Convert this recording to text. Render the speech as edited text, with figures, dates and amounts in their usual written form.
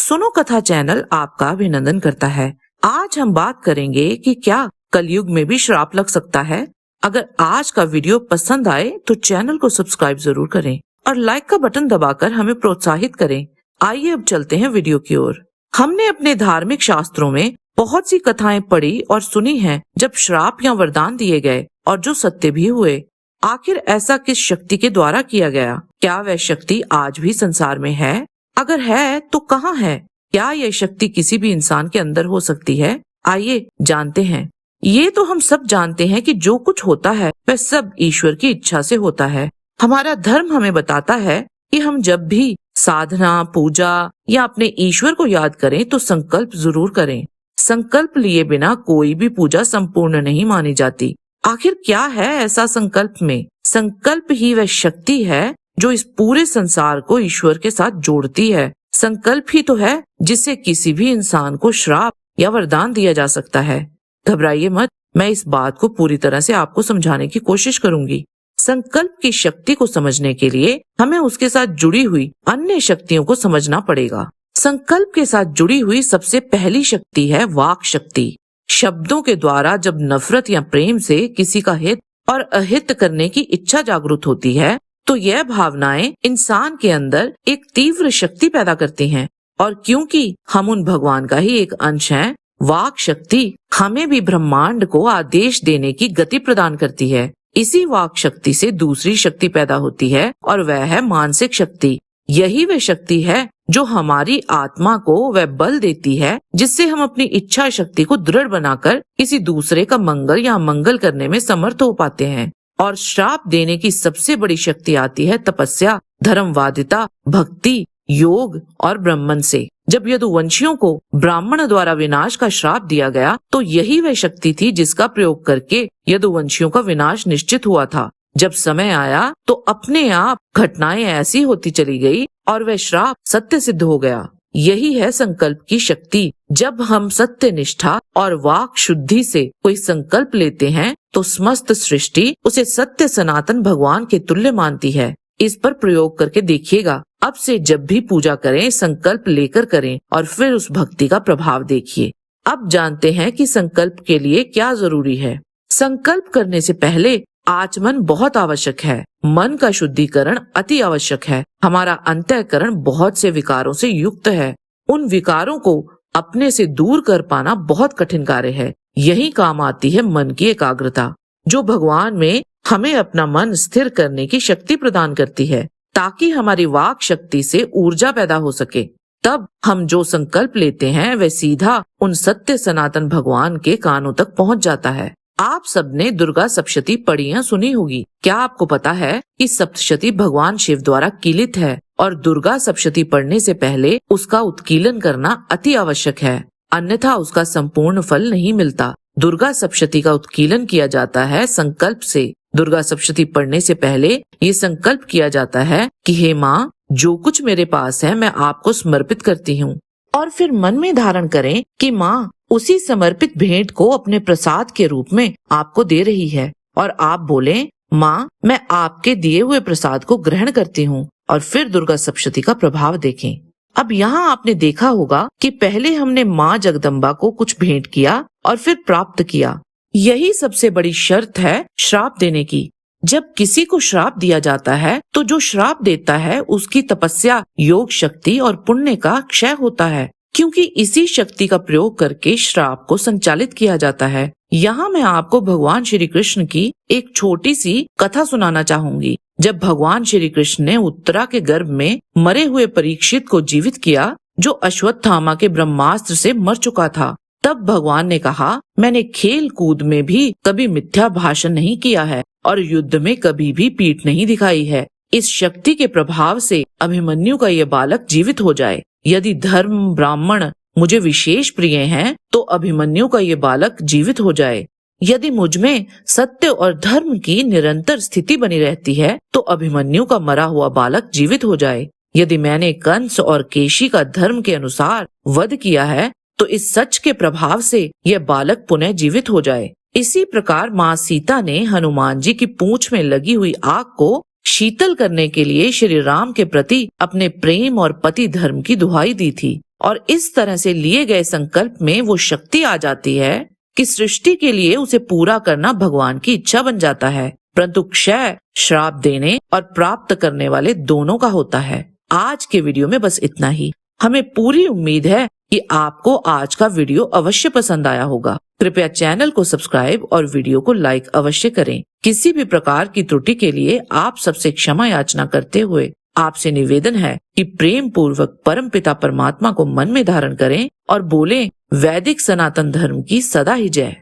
सुनो कथा चैनल आपका अभिनंदन करता है। आज हम बात करेंगे कि क्या कलयुग में भी श्राप लग सकता है। अगर आज का वीडियो पसंद आए तो चैनल को सब्सक्राइब जरूर करें और लाइक का बटन दबाकर हमें प्रोत्साहित करें। आइए अब चलते हैं वीडियो की ओर। हमने अपने धार्मिक शास्त्रों में बहुत सी कथाएं पढ़ी और सुनी हैं जब श्राप या वरदान दिए गए और जो सत्य भी हुए। आखिर ऐसा किस शक्ति के द्वारा किया गया? क्या वह शक्ति आज भी संसार में है? अगर है तो कहाँ है? क्या यह शक्ति किसी भी इंसान के अंदर हो सकती है? आइए जानते हैं। ये तो हम सब जानते हैं कि जो कुछ होता है वह सब ईश्वर की इच्छा से होता है। हमारा धर्म हमें बताता है कि हम जब भी साधना, पूजा या अपने ईश्वर को याद करें तो संकल्प जरूर करें। संकल्प लिए बिना कोई भी पूजा संपूर्ण नहीं मानी जाती। आखिर क्या है ऐसा संकल्प में? संकल्प ही वह शक्ति है जो इस पूरे संसार को ईश्वर के साथ जोड़ती है। संकल्प ही तो है जिससे किसी भी इंसान को श्राप या वरदान दिया जा सकता है। घबराइए मत, मैं इस बात को पूरी तरह से आपको समझाने की कोशिश करूंगी। संकल्प की शक्ति को समझने के लिए हमें उसके साथ जुड़ी हुई अन्य शक्तियों को समझना पड़ेगा। संकल्प के साथ जुड़ी हुई सबसे पहली शक्ति है वाक शक्ति। शब्दों के द्वारा जब नफरत या प्रेम से किसी का हित और अहित करने की इच्छा जागृत होती है तो यह भावनाएं इंसान के अंदर एक तीव्र शक्ति पैदा करती हैं। और क्योंकि हम उन भगवान का ही एक अंश हैं, वाक शक्ति हमें भी ब्रह्मांड को आदेश देने की गति प्रदान करती है। इसी वाक शक्ति से दूसरी शक्ति पैदा होती है और वह है मानसिक शक्ति। यही वह शक्ति है जो हमारी आत्मा को वह बल देती है जिससे हम अपनी इच्छा शक्ति को दृढ़ बनाकर किसी दूसरे का मंगल या अमंगल करने में समर्थ हो पाते हैं। और श्राप देने की सबसे बड़ी शक्ति आती है तपस्या, धर्मवादिता, भक्ति, योग और ब्राह्मण से। जब यदुवंशियों को ब्राह्मण द्वारा विनाश का श्राप दिया गया तो यही वह शक्ति थी जिसका प्रयोग करके यदुवंशियों का विनाश निश्चित हुआ था। जब समय आया तो अपने आप घटनाएं ऐसी होती चली गई और वह श्राप सत्य सिद्ध हो गया। यही है संकल्प की शक्ति। जब हम सत्य निष्ठा और वाक शुद्धि से कोई संकल्प लेते हैं तो समस्त सृष्टि उसे सत्य सनातन भगवान के तुल्य मानती है। इस पर प्रयोग करके देखिएगा। अब से जब भी पूजा करें संकल्प लेकर करें और फिर उस भक्ति का प्रभाव देखिए। अब जानते हैं कि संकल्प के लिए क्या जरूरी है। संकल्प करने से पहले आचमन बहुत आवश्यक है। मन का शुद्धिकरण अति आवश्यक है। हमारा अंतःकरण बहुत से विकारों से युक्त है। उन विकारों को अपने से दूर कर पाना बहुत कठिन कार्य है। यही काम आती है मन की एकाग्रता, जो भगवान में हमें अपना मन स्थिर करने की शक्ति प्रदान करती है ताकि हमारी वाक शक्ति से ऊर्जा पैदा हो सके। तब हम जो संकल्प लेते हैं वह सीधा उन सत्य सनातन भगवान के कानों तक पहुंच जाता है। आप सबने दुर्गा सप्तशती पढ़ी या सुनी होगी। क्या आपको पता है कि सप्तशती भगवान शिव द्वारा कीलित है और दुर्गा सप्तशती पढ़ने से पहले उसका उत्कीलन करना अति आवश्यक है, अन्यथा उसका संपूर्ण फल नहीं मिलता। दुर्गा सप्तशती का उत्कीलन किया जाता है संकल्प से। दुर्गा सप्तशती पढ़ने से पहले ये संकल्प किया जाता है कि हे माँ, जो कुछ मेरे पास है मैं आपको समर्पित करती हूँ। और फिर मन में धारण करें कि माँ उसी समर्पित भेंट को अपने प्रसाद के रूप में आपको दे रही है और आप बोलें, माँ मैं आपके दिए हुए प्रसाद को ग्रहण करती हूँ। और फिर दुर्गा सप्तशती का प्रभाव देखें। अब यहाँ आपने देखा होगा कि पहले हमने माँ जगदम्बा को कुछ भेंट किया और फिर प्राप्त किया। यही सबसे बड़ी शर्त है श्राप देने की। जब किसी को श्राप दिया जाता है तो जो श्राप देता है उसकी तपस्या, योग शक्ति और पुण्य का क्षय होता है, क्योंकि इसी शक्ति का प्रयोग करके श्राप को संचालित किया जाता है। यहाँ मैं आपको भगवान श्री कृष्ण की एक छोटी सी कथा सुनाना चाहूंगी। जब भगवान श्री कृष्ण ने उत्तरा के गर्भ में मरे हुए परीक्षित को जीवित किया, जो अश्वत्थामा के ब्रह्मास्त्र से मर चुका था, तब भगवान ने कहा, मैंने खेल कूद में भी कभी मिथ्या भाषण नहीं किया है और युद्ध में कभी भी पीठ नहीं दिखाई है। इस शक्ति के प्रभाव से अभिमन्यु का ये बालक जीवित हो जाए। यदि धर्म ब्राह्मण मुझे विशेष प्रिय हैं तो अभिमन्यु का ये बालक जीवित हो जाए। यदि मुझ में सत्य और धर्म की निरंतर स्थिति बनी रहती है तो अभिमन्यु का मरा हुआ बालक जीवित हो जाए। यदि मैंने कंस और केशी का धर्म के अनुसार वध किया है तो इस सच के प्रभाव से यह बालक पुनः जीवित हो जाए। इसी प्रकार माँ सीता ने हनुमान जी की पूंछ में लगी हुई आग को शीतल करने के लिए श्री राम के प्रति अपने प्रेम और पति धर्म की दुहाई दी थी। और इस तरह से लिए गए संकल्प में वो शक्ति आ जाती है कि सृष्टि के लिए उसे पूरा करना भगवान की इच्छा बन जाता है। परंतु क्षय श्राप देने और प्राप्त करने वाले दोनों का होता है। आज के वीडियो में बस इतना ही। हमें पूरी उम्मीद है कि आपको आज का वीडियो अवश्य पसंद आया होगा। कृपया चैनल को सब्सक्राइब और वीडियो को लाइक अवश्य करें। किसी भी प्रकार की त्रुटि के लिए आप सबसे क्षमा याचना करते हुए आपसे निवेदन है कि प्रेम पूर्वक परमपिता परमात्मा को मन में धारण करें और बोलें, वैदिक सनातन धर्म की सदा ही जय।